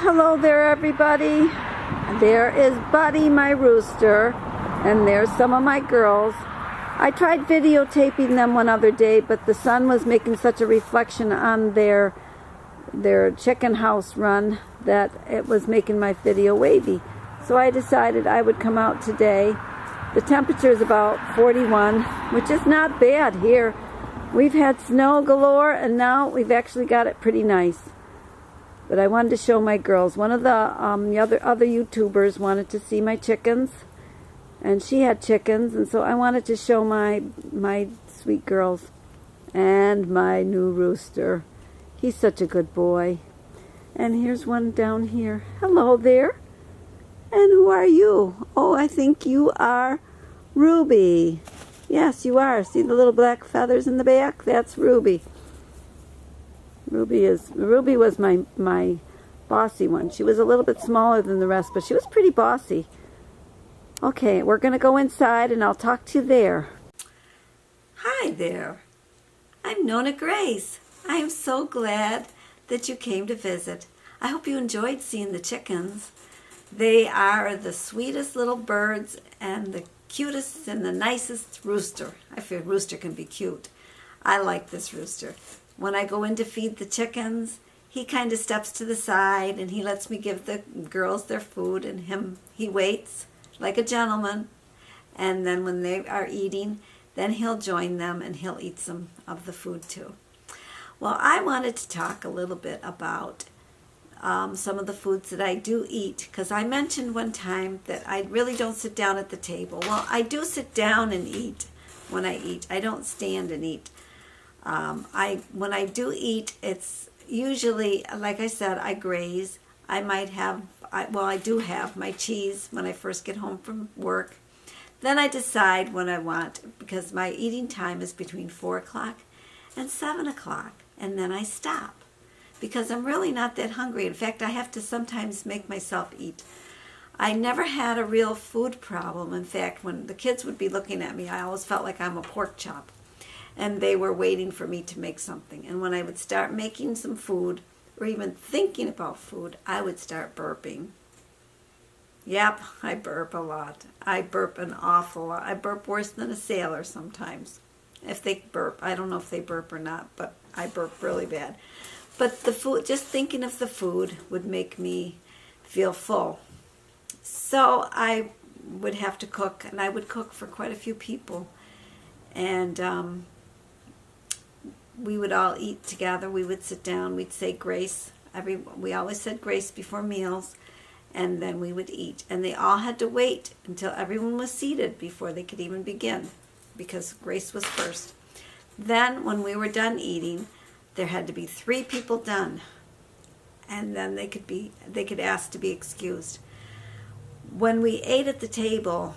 Hello there, everybody. There is Buddy, my rooster, and there's some of my girls. I tried videotaping them one other day, but the sun was making such a reflection on their chicken house run that it was making my video wavy. So I decided I would come out today. The temperature is about 41, which is not bad here. We've had snow galore, and now we've actually got it pretty nice. But I wanted to show my girls. One of the other YouTubers wanted to see my chickens, and she had chickens, and so I wanted to show my sweet girls and my new rooster. He's such a good boy. And here's one down here. Hello there. And who are you? Oh, I think you are Ruby. Yes, you are. See the little black feathers in the back? That's Ruby. Ruby was my bossy one. She was a little bit smaller than the rest, but she was pretty bossy. Okay, we're going to go inside, and I'll talk to you there. Hi there. I'm NonnaGrace. I am so glad that you came to visit. I hope you enjoyed seeing the chickens. They are the sweetest little birds and the cutest and the nicest rooster. I feel rooster can be cute. I like this rooster. When I go in to feed the chickens, he kind of steps to the side and he lets me give the girls their food, and he waits like a gentleman. And then when they are eating, then he'll join them and he'll eat some of the food too. Well, I wanted to talk a little bit about some of the foods that I do eat, because I mentioned one time that I really don't sit down at the table. Well, I do sit down and eat when I eat. I don't stand and eat. When I do eat, it's usually, like I said, I graze. I do have my cheese when I first get home from work. Then I decide when I want, because my eating time is between 4 o'clock and 7 o'clock, and then I stop because I'm really not that hungry. In fact, I have to sometimes make myself eat. I never had a real food problem. In fact, when the kids would be looking at me, I always felt like I'm a pork chop. And they were waiting for me to make something. And when I would start making some food, or even thinking about food, I would start burping. Yep, I burp a lot. I burp an awful lot. I burp worse than a sailor sometimes. If they burp, I don't know if they burp or not, but I burp really bad. But the food, just thinking of the food would make me feel full. So I would have to cook, and I would cook for quite a few people. And we would all eat together. We would sit down. We'd say grace. We always said grace before meals, and then we would eat. And they all had to wait until everyone was seated before they could even begin, because grace was first. Then, when we were done eating, there had to be 3 people done, and then they could ask to be excused. When we ate at the table,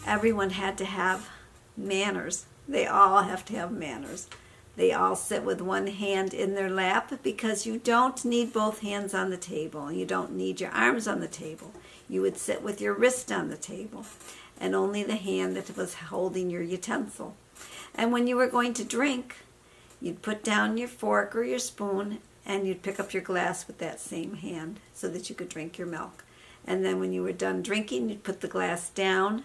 everyone had to have manners. They all have to have manners. They all sit with one hand in their lap, because you don't need both hands on the table. You don't need your arms on the table. You would sit with your wrist on the table and only the hand that was holding your utensil. And when you were going to drink, you'd put down your fork or your spoon and you'd pick up your glass with that same hand so that you could drink your milk. And then when you were done drinking, you'd put the glass down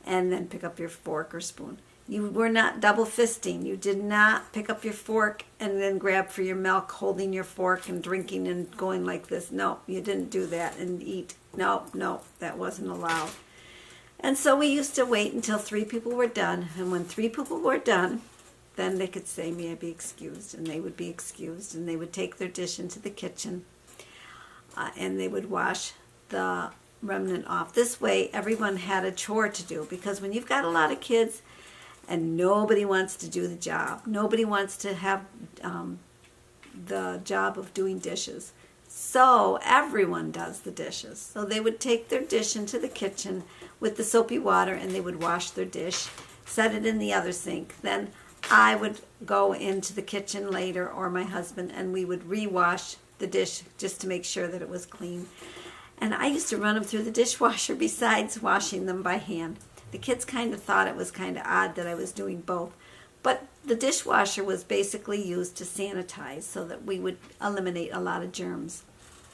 and then pick up your fork or spoon. You were not double fisting. You did not pick up your fork and then grab for your milk, holding your fork and drinking and going like this. No, you didn't do that and eat. No, that wasn't allowed. And so we used to wait until 3 people were done. And when 3 people were done, then they could say, "May I be excused?" And they would be excused. And they would take their dish into the kitchen. And they would wash the remnant off. This way, everyone had a chore to do. Because when you've got a lot of kids, and nobody wants to do the job. Nobody wants to have the job of doing dishes. So everyone does the dishes. So they would take their dish into the kitchen with the soapy water, and they would wash their dish, set it in the other sink. Then I would go into the kitchen later, or my husband, and we would rewash the dish just to make sure that it was clean. And I used to run them through the dishwasher besides washing them by hand. The kids kind of thought it was kind of odd that I was doing both. But the dishwasher was basically used to sanitize so that we would eliminate a lot of germs.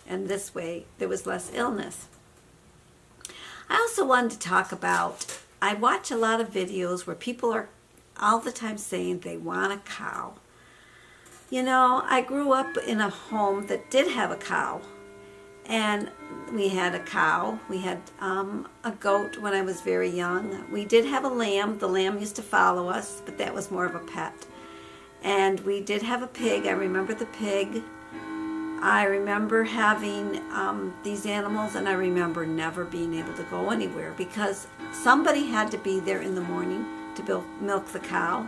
and this way there was less illness. I also wanted to talk about, I watch a lot of videos where people are all the time saying they want a cow. You know, I grew up in a home that did have a cow, and we had a cow. We had a goat when I was very young. We did have a lamb. The lamb used to follow us, but that was more of a pet. And we did have a pig. I remember the pig. I remember having these animals, and I remember never being able to go anywhere because somebody had to be there in the morning to milk the cow,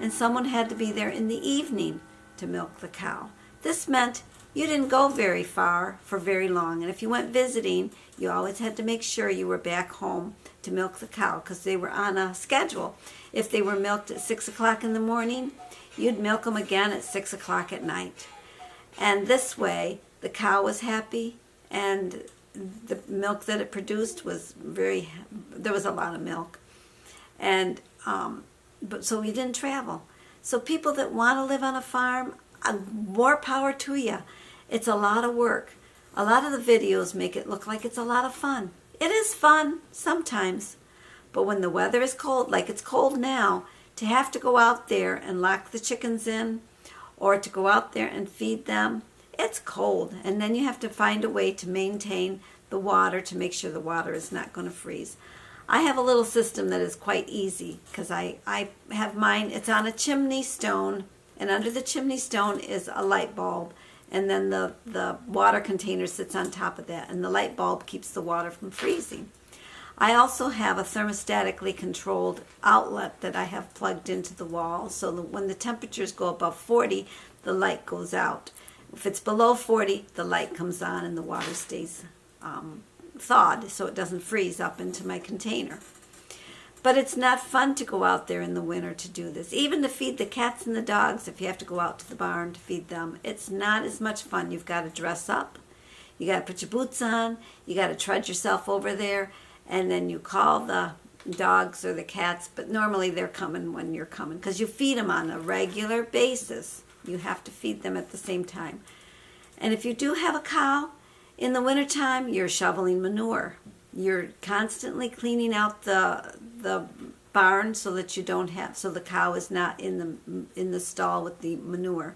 and someone had to be there in the evening to milk the cow. This meant you didn't go very far for very long, and if you went visiting, you always had to make sure you were back home to milk the cow because they were on a schedule. If they were milked at 6 o'clock in the morning, you'd milk them again at 6 o'clock at night. And this way, the cow was happy, and the milk that it produced was there was a lot of milk. And but so we didn't travel. So people that want to live on a farm, more power to you. It's a lot of work. A lot of the videos make it look like it's a lot of fun. It is fun sometimes, but when the weather is cold, like it's cold now, to have to go out there and lock the chickens in, or to go out there and feed them, it's cold. And then you have to find a way to maintain the water to make sure the water is not going to freeze. I have a little system that is quite easy because I have mine, it's on a chimney stone, and under the chimney stone is a light bulb, and then the water container sits on top of that, and the light bulb keeps the water from freezing. I also have a thermostatically controlled outlet that I have plugged into the wall, so that when the temperatures go above 40, the light goes out. If it's below 40, the light comes on and the water stays thawed, so it doesn't freeze up into my container. But it's not fun to go out there in the winter to do this. Even to feed the cats and the dogs, if you have to go out to the barn to feed them, it's not as much fun. You've got to dress up, you got to put your boots on, you got to trudge yourself over there, and then you call the dogs or the cats, but normally they're coming when you're coming because you feed them on a regular basis. You have to feed them at the same time. And if you do have a cow, in the wintertime, you're shoveling manure. You're constantly cleaning out the barn so that you don't have, so the cow is not in the stall with the manure.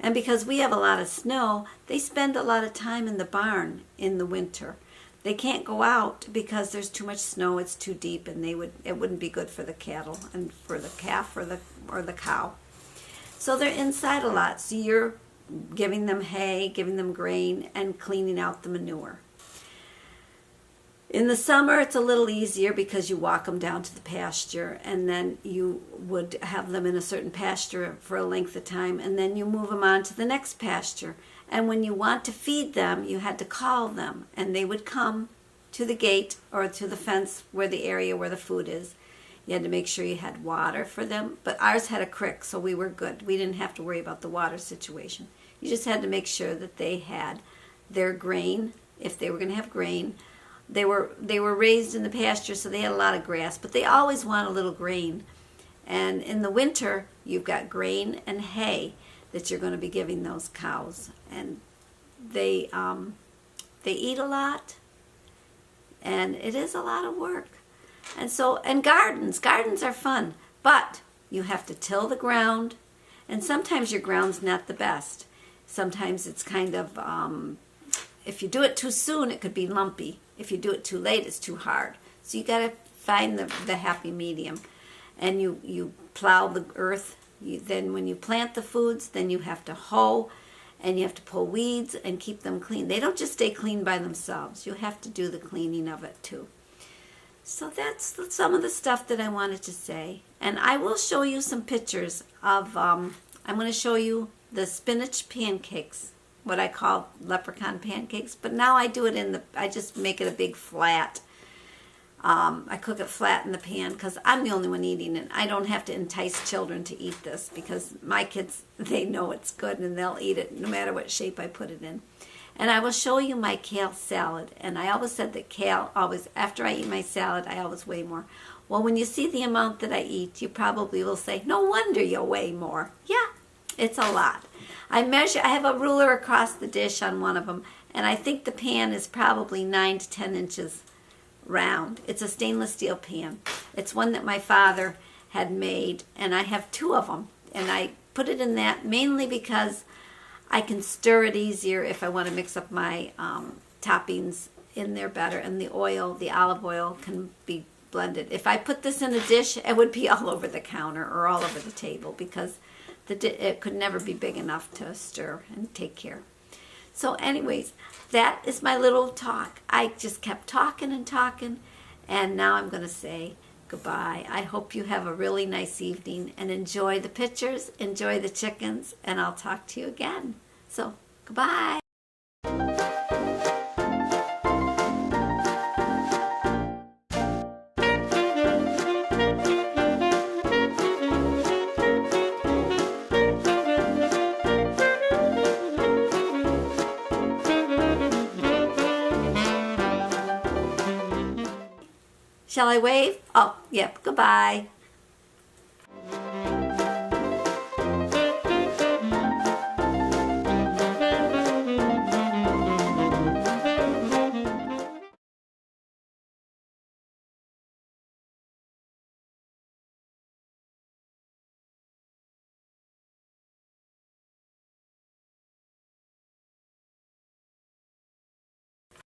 And because we have a lot of snow, they spend a lot of time in the barn in the winter. They can't go out because there's too much snow, it's too deep, and it wouldn't be good for the cattle and for the calf or the cow. So they're inside a lot. So you're giving them hay, giving them grain, and cleaning out the manure. In the summer, it's a little easier because you walk them down to the pasture, and then you would have them in a certain pasture for a length of time, and then you move them on to the next pasture. And when you want to feed them, you had to call them, and they would come to the gate or to the fence where the area where the food is. You had to make sure you had water for them, but ours had a creek, so we were good. We didn't have to worry about the water situation. You just had to make sure that they had their grain, if they were going to have grain. They were raised in the pasture, so they had a lot of grass, but they always want a little grain. And in the winter, you've got grain and hay that you're going to be giving those cows. And they eat a lot, and it is a lot of work. And gardens are fun, but you have to till the ground, and sometimes your ground's not the best. Sometimes it's kind of, if you do it too soon, it could be lumpy. If you do it too late, it's too hard. So you got to find the happy medium. And you plow the earth. Then when you plant the foods, then you have to hoe, and you have to pull weeds and keep them clean. They don't just stay clean by themselves. You have to do the cleaning of it too. So that's some of the stuff that I wanted to say. And I will show you some pictures of, I'm going to show you the spinach pancakes, what I call leprechaun pancakes. But now I do it I just make it a big flat. I cook it flat in the pan because I'm the only one eating it. I don't have to entice children to eat this because my kids, they know it's good and they'll eat it no matter what shape I put it in. And I will show you my kale salad. And I always said that kale, after I eat my salad, I always weigh more. Well, when you see the amount that I eat, you probably will say, no wonder you weigh more. Yeah, It's a lot. I have a ruler across the dish on one of them, and I think the pan is probably 9 to 10 inches round. It's a stainless steel pan. It's one that my father had made, and I have 2 of them. And I put it in that mainly because I can stir it easier if I want to mix up my toppings in there better, and the oil, the olive oil, can be blended. If I put this in a dish, it would be all over the counter or all over the table because it could never be big enough to stir and take care. So anyways, that is my little talk. I just kept talking and talking, and now I'm going to say goodbye. I hope you have a really nice evening and enjoy the pictures, enjoy the chickens, and I'll talk to you again. So, goodbye. Shall I wave? Oh, yep, goodbye.